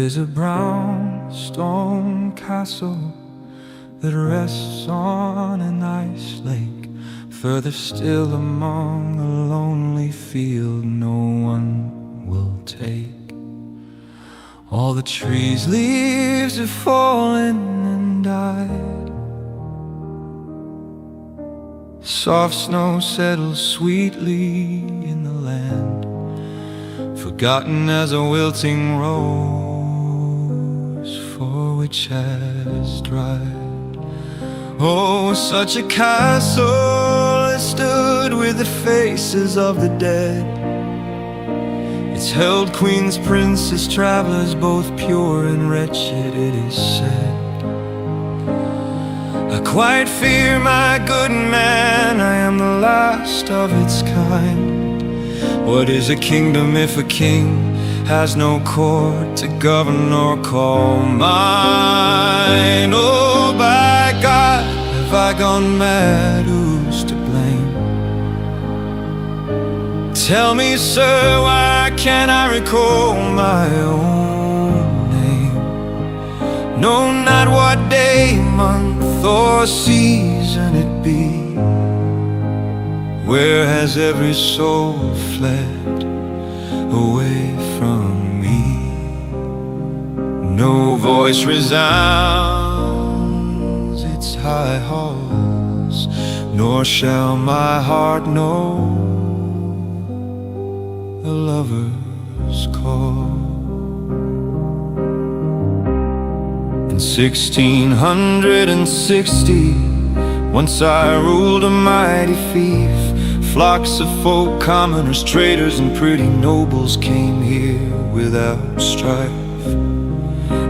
is a brown stone castle that rests on an ice lake, further still among a lonely field no one will take. All the trees' leaves have fallen and died. Soft snow settles sweetly in the land, forgotten as a wilting rose for which has dried. Oh, such a castle has stood with the faces of the dead. It's held queens, princes, travelers, both pure and wretched, it is said. I quite fear, my good man, I am the last of its kind. What is a kingdom if a king has no court to govern or call mine? Oh, by God, have I gone mad? Who's to blame? Tell me, sir, why can't I recall my own name? No, not what day, month, or season it be. Where has every soul fled away from me? No voice resounds its high halls, nor shall my heart know a lover's call. In 1660, once I ruled a mighty fief. Flocks of folk, commoners, traders, and pretty nobles came here without strife.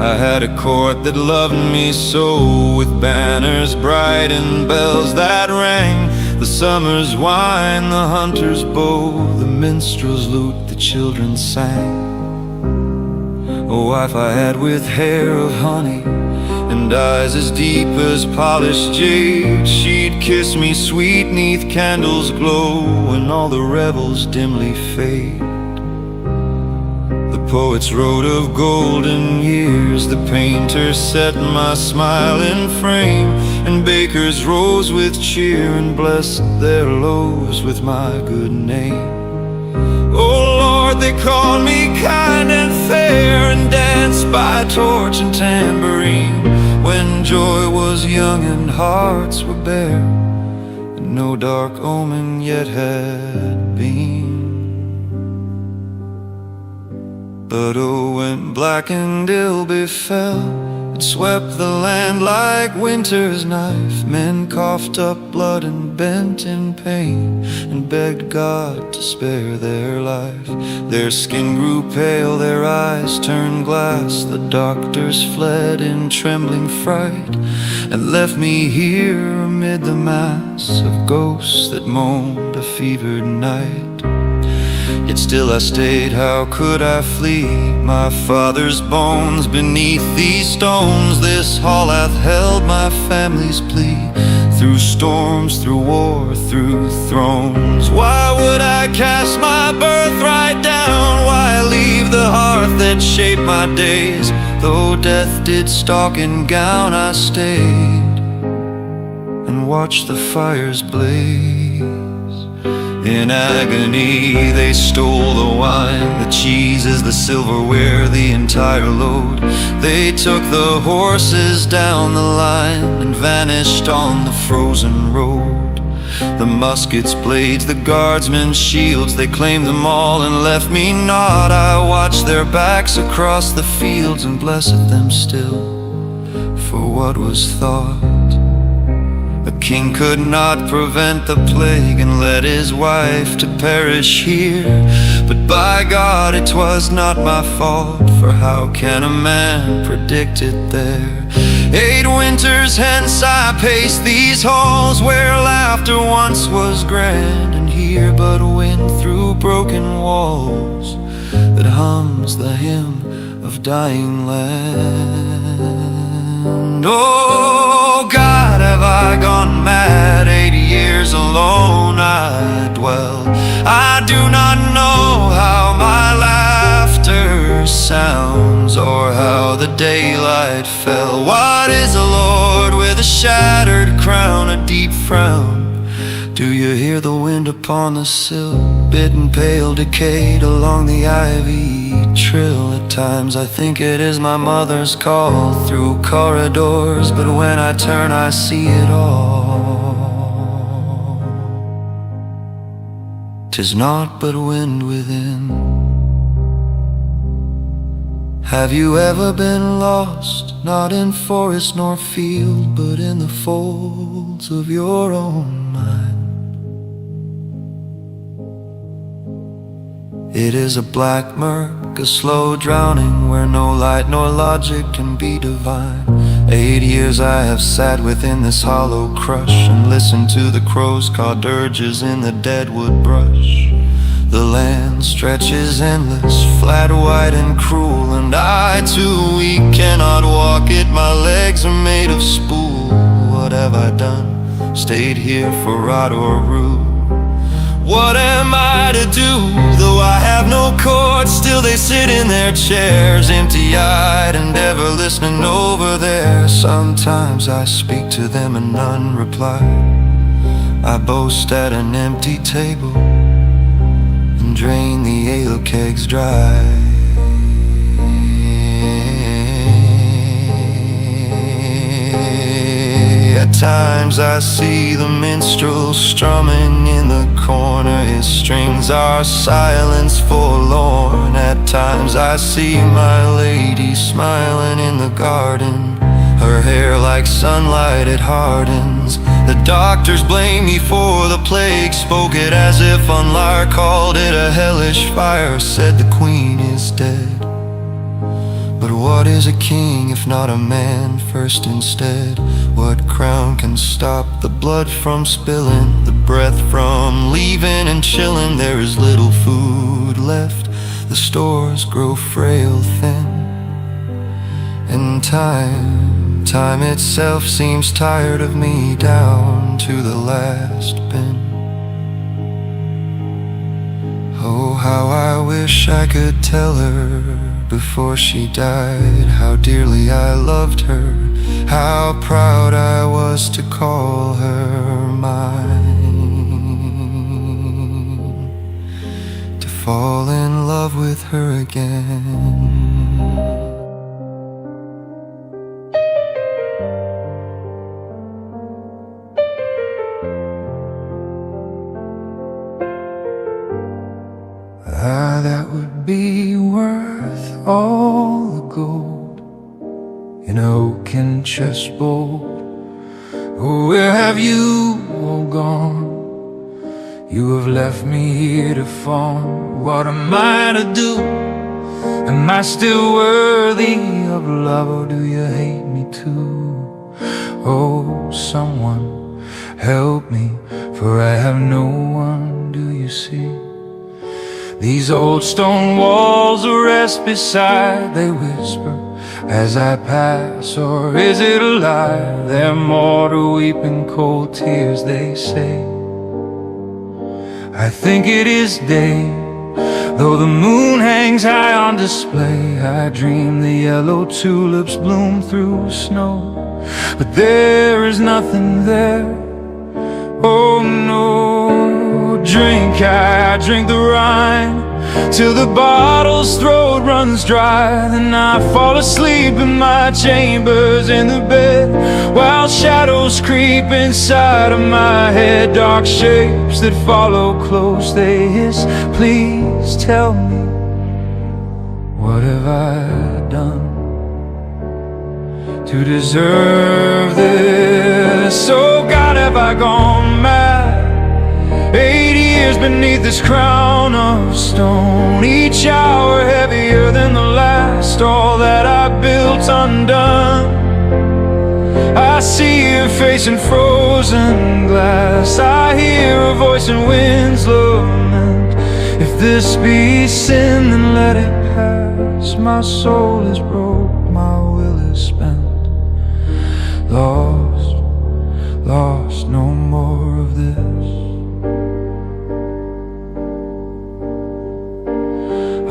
I had a court that loved me so, with banners bright and bells that rang, the summer's wine, the hunter's bow, the minstrel's lute, the children sang. A wife I had with hair of honey and eyes as deep as polished jade. She'd kiss me sweet neath candles glow when all the revels dimly fade. The poets wrote of golden years, the painters set my smile in frame, and bakers rose with cheer and blessed their loaves with my good name. Oh Lord, they called me kind and fair, and danced by torch and tambourine, when joy was young and hearts were bare, and no dark omen yet had been. But oh, when black and ill befell, it swept the land like winter's knife. Men coughed up blood and bent in pain, and begged God to spare their life. Their skin grew pale, their eyes turned glass. The doctors fled in trembling fright, and left me here amid the mass of ghosts that moaned a fevered night. Yet still I stayed, how could I flee? My father's bones beneath these stones. This hall hath held my family's plea, through storms, through war, through thrones. Why would I cast my birthright down? Why leave the hearth that shaped my days? Though death did stalk in gown, I stayed and watched the fires blaze. In agony they stole the wine, the cheeses, the silverware, the entire load. They took the horses down the line and vanished on the frozen road. The muskets' blades, the guardsmen's shields, they claimed them all and left me not. I watched their backs across the fields and blessed them still for what was thought. A king could not prevent the plague and led his wife to perish here. But by God, it was not my fault, for how can a man predict it there? 8 winters hence I paced these halls, where laughter once was grand, and hear but wind through broken walls that hums the hymn of dying land. Oh God, have I gone mad? 80 years alone I dwell. I do not know how my laughter sounds, or how the daylight fell. What is a lord with a shattered crown, a deep frown? Do you hear the wind upon the sill, bitten pale, decayed along the ivy trill? At times I think it is my mother's call through corridors, but when I turn I see it all. 'Tis naught but wind within. Have you ever been lost, not in forest nor field, but in the folds of your own mind? It is a black murk, a slow drowning, where no light nor logic can be divine. 8 years I have sat within this hollow crush and listened to the crows call dirges in the deadwood brush. The land stretches endless, flat, white, and cruel, and I too weak cannot walk it. My legs are made of spool. What have I done? Stayed here for rot or rue? What am I to do? Though I have no chords, still they sit in their chairs, empty-eyed and ever listening over there. Sometimes I speak to them and none reply. I boast at an empty table and drain the ale kegs dry. At times I see the minstrel strumming in the corner. His strings are silence forlorn. At times I see my lady smiling in the garden. Her hair like sunlight, it hardens. The doctors blame me for the plague, spoke it as if Unlar called it a hellish fire, said the queen is dead. But what is a king if not a man first instead? What crown can stop the blood from spilling, the breath from leaving and chilling? There is little food left, the stores grow frail thin, and time itself seems tired of me down to the last bin. Oh, how I wish I could tell her before she died how dearly I loved her, how proud I was to call her mine, to fall in love with her again. That would be worth all the gold in oaken chessboard. Oh, where have you all gone? You have left me here to fawn. What am I to do? Am I still worthy of love, or do you hate me too? Oh, someone help me, for I have no one, do you see? These old stone walls rest beside, they whisper as I pass, or is it a lie? They're more to weeping cold tears, they say. I think it is day, though the moon hangs high on display. I dream the yellow tulips bloom through snow, but there is nothing there. Oh no, I drink the Rhine till the bottle's throat runs dry. Then I fall asleep in my chambers in the bed, while shadows creep inside of my head. Dark shapes that follow close, they hiss, please tell me, what have I done to deserve this? Oh God, have I gone mad? 8 years beneath this crown of stone, each hour heavier than the last, all that I built undone. I see your face in frozen glass, I hear a voice in wind's lament. If this be sin, then let it pass. My soul is broke, my will is spent. Lost, no more of this.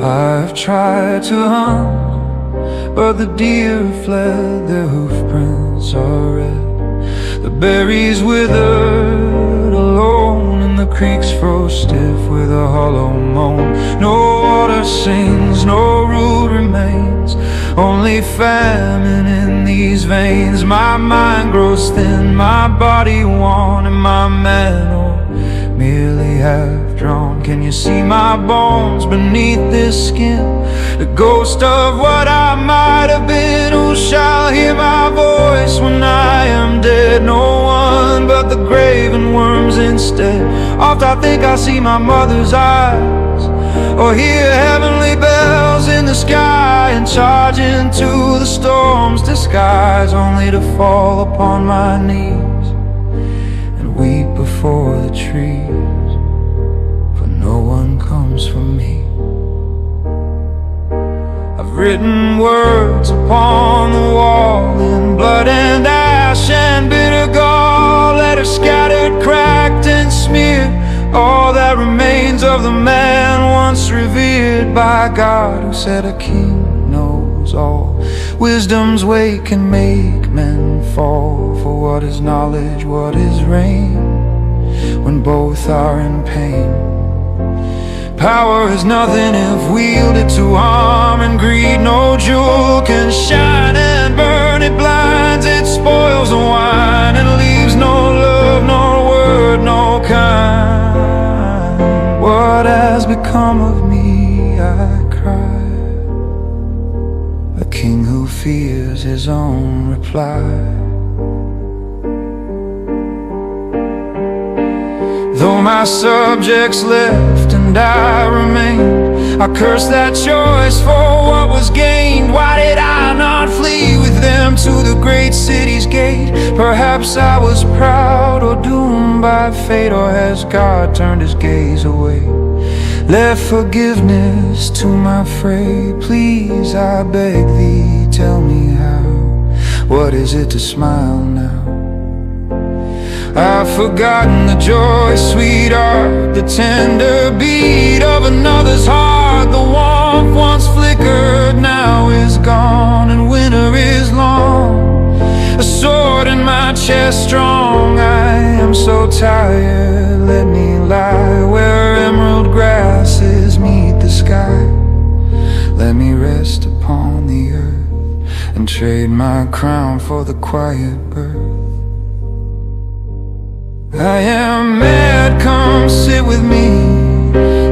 I've tried to hunt, but the deer have fled, their hoof prints are red. The berries withered alone, and the creeks froze stiff with a hollow moan. No water sings, no root remains, only famine in these veins. My mind grows thin, my body worn, and my mantle merely half drawn. Can you see my bones beneath this skin? The ghost of what I might have been. Who shall hear my voice when I am dead? No one but the grave and worms instead. Oft I think I see my mother's eyes, or hear heavenly bells in the sky, and charge into the storm's disguise, only to fall upon my knees and weep before the trees, for no one comes for me. I've written words upon the wall in blood and ash and bitter gall, letters scattered, cracked and smeared, all that remains of the man once revered by God, who said a king knows all. Wisdom's weight can make men fall, for what is knowledge, what is reign, when both are in pain? Power is nothing if wielded to harm and greed. No jewel can shine and burn, it blinds, it spoils the wine, and leaves no love, no word, no kind. What has become of me, I cry, a king who fears his own reply. Though my subjects left and I remained, I curse that choice for what was gained. Why did I not flee with them to the great city's gate? Perhaps I was proud or doomed by fate, or has God turned his gaze away? Left forgiveness to my fray. Please, I beg thee, tell me how. What is it to smile now? I've forgotten the joy, sweetheart, the tender beat of another's heart. The warmth once flickered now is gone, and winter is long. A sword in my chest strong, I am so tired, let me lie where emerald grasses meet the sky. Let me rest upon the earth and trade my crown for the quiet bird. I am mad, come sit with me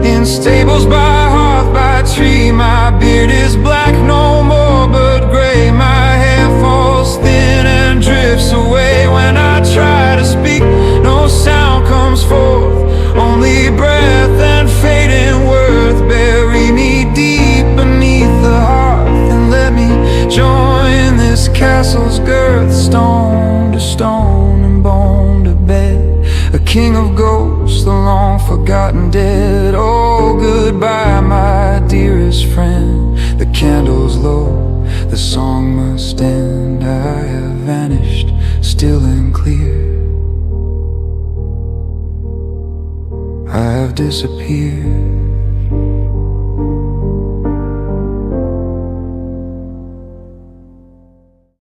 in stables by hearth, by tree. My beard is black no more but gray, my hair falls thin and drifts away. When I try to speak, no sound comes forth, only breath and fading worth. Bury me deep beneath the hearth and let me join this castle's girth. Stone to stone and bone to bed, a king of ghosts, the long forgotten dead. Oh, goodbye, my dearest friend. The candle's low, the song must end. I have vanished, still and clear. I have disappeared.